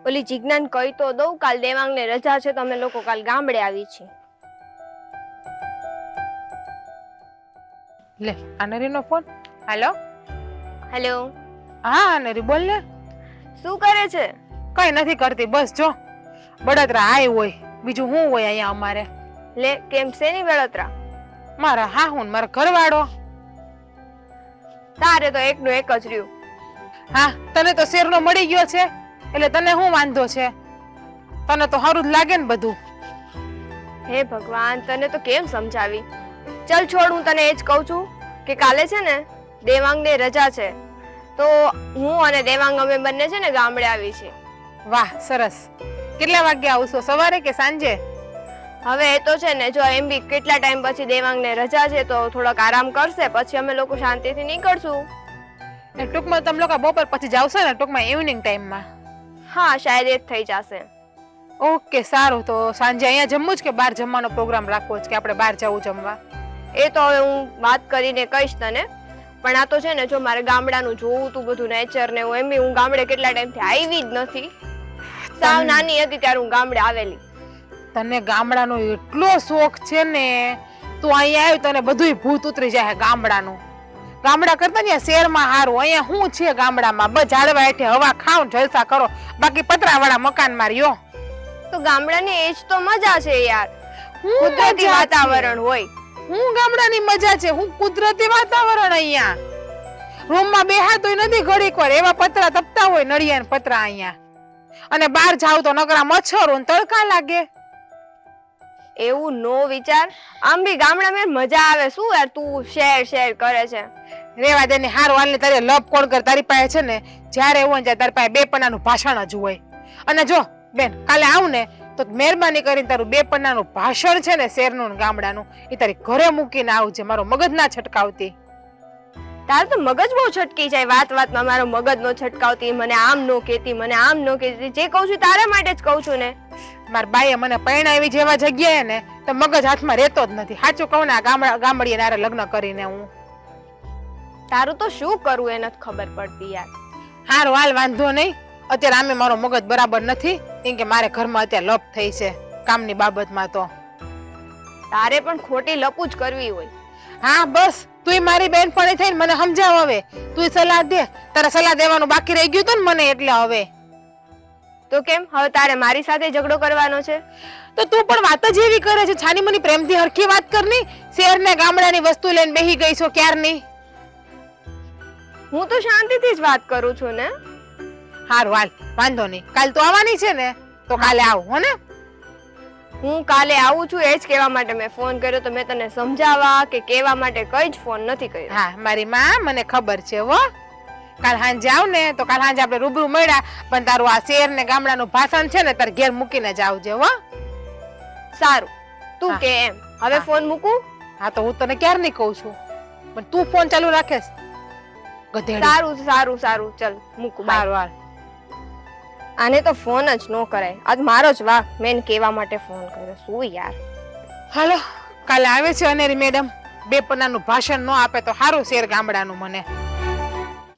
ઓલી જિજ્ઞાન કહી તો દઉં, કાલ દેવાંગને રજા છે તો અમે લોકો કાલ ગામડે આવી છીએ. લે આનરીનો ફોન. હેલો. હેલો. હા આનરી બોલ ને. શું કરે છે? કઈ નથી કરતી, બસ જો બળતરા આય હોય, બીજું શું હોય અહીંયા અમારે. લે કેમ શેની બળતરા? મારા હા હું મારા ઘરવાળો. તારે તો એકનું એક જ રહ્યું. હા તને તો શેરનો મળી ગયો છે એટલે તને શું વાંધો છે? તને તો સારું જ લાગે ને બધું. હે ભગવાન, તને તો કેમ સમજાવી. ચલ છોડ, હું તને એ જ કહું છું કે કાલે છે ને દેવાંગને રજા છે તો હું અને દેવાંગ અમે બંને છે ને ગામડે આવી છીએ. વાહ સરસ. કેટલા વાગે આવશો, સવારે કે સાંજે? હવે એ તો છે ને, જો એમ બી કેટલા ટાઈમ પછી દેવાંગને રજા છે તો થોડોક આરામ કરશે, પછી અમે લોકો શાંતિથી નીકળશું. ટૂંકમાં તમે લોકો બપોર પછી જાવશો ને, ટૂંકમાં ઇવનિંગ ટાઈમમાં? હા શાયદ એ જ થઈ જશે. ઓકે સારું. તો સાંજે અહીંયા જમવું જ કે બહાર જમવાનો પ્રોગ્રામ રાખવો છે કે આપણે બહાર જવું જમવા? એ તો હવે હું વાત કરીને કહીશ તને, પણ આ તો છે ને જો મારે ગામડાનું જોવું તું બધું નેચર ને એમ બી હું ગામડે કેટલા ટાઈમથી આવી જ નથી. સાવ નાની હતી ત્યારે હું ગામડે આવેલી. તને ગામડાનો એટલો શોખ છે ને, તું અહીંયા આવ્યું તને બધુંય ભૂત ઉતરી જાય ગામડાનું. ગામડા કરતા ને શહેરમાં હારું. અહીંયા શું છે ગામડામાં? બસ ઝાડવા હેઠે હવા ખાવ જલસા કરો, બાકી પતરાવાળા મકાનમાં રહ્યો. તો ગામડાની એજ તો મજા છે યાર, હું કુદરતી વાતાવરણ હોય. હું ગામડાની મજા છે, હું કુદરતી વાતાવરણ. અહીંયા રૂમમાં બેહાતોય નથી ઘડીક વાર, એવા પતરા તપતા હોય નળિયા ને પતરા અહીંયા. અને બહાર જાવ તો નકરા મચ્છરો ને તડકા લાગે. એવું નો વિચાર, આમ બી ગામડામાં મજા આવે. શું યાર તું શેર કરે છે? રેવા દે ને. હારું હાલ ને, તારે લપ કોણ કર. તારી પાસે છે ને જ્યારે એવું હોય તારી પાસે 2 પન્નાનું ભાષણ જ હોય. અને જો બેન કાલે આવું ને તો મહેરબાની કરીને તારું 2 પન્નાનું ભાષણ છે ને શેરનું ને ગામડાનું, એ તારી ઘરે મૂકીને આવજે. મારો મગજ ના છટકાવતી. તારે તો મગજ બહુ છટકી જાય, વાત વાતમાં મારો મગજ નો છટકાવતી. મને આમ નો કહેતી, મને આમ નો કહેતી. જે કહું છું તારા માટે જ કહું છું ને. મારા બાઈએ મને પરણાવી જેવા જગ્યાએ ને તો મગજ હાથમાં રહેતો જ નથી. સાચું કહું ને, આ ગામડીએ નારે લગ્ન કરીને હું. તારું તો શું કરવું એ નથી ખબર પડતી યાર. હારું હાલ, વાંધો નહીં. અત્યારે આમે મારો મગજ બરાબર નથી, કેમ કે મારે ઘરમાં અત્યારે લપ થઈ છે કામની બાબતમાં. તો તારે પણ ખોટી લપુ જ કરવી હોય. હા બસ, તું મારી બેનપણી થઈને મને સમજાવ. હવે તું સલાહ દે. તારે સલાહ દેવાનું બાકી રહી ગયું હતું ને મને, એટલે હવે તો કેમ હવે તારે મારી સાથે ઝઘડો કરવાનો છે? તો તું પણ વાત જ એવી કરે છે. છાની મની પ્રેમથી હરખી વાત કરની. શહેર ને ગામડાની વસ્તુ લઈને બેહી ગઈ છો ક્યારની. હું તો શાંતિથી જ વાત કરું છું ને. હારું હાલ, વાંધો નહીં. કાલ તું આવવાની છે ને તો કાલે આવ હો ને. હું કાલે આવું છું એ જ કહેવા માટે મેં ફોન કર્યો. તો મેં તને સમજાવવા કે કહેવા માટે કઈ જ ફોન નથી કર્યો. હા મારી માં, મને ખબર છે હો. કાલ સાંજે આવ ને તો કાલ સાંજે આપણે રૂબરૂ મળ્યા, પણ તારું આ શહેર ને ગામડાનું ભાષણ છે ને તારે ઘેર મૂકીને જ આવજે હો. સારું, તું કે એમ. હવે ફોન મૂકું? હા તો હું તને ક્યારે નહીં કહું છું, પણ તું ફોન ચાલુ રાખેસ. સારું સારું સારું, ચલ મૂકું. સારું હાલ. આને તો ફોન જ ન કરાય. આજ મારો જ વાક, મેં કહેવા માટે ફોન કર્યો. શું યાર. હાલો કાલે આવે છે અનેરી મેડમ. 2 પન્નાનું ભાષણ ન આપે તો સારું શેર ગામડાનું મને.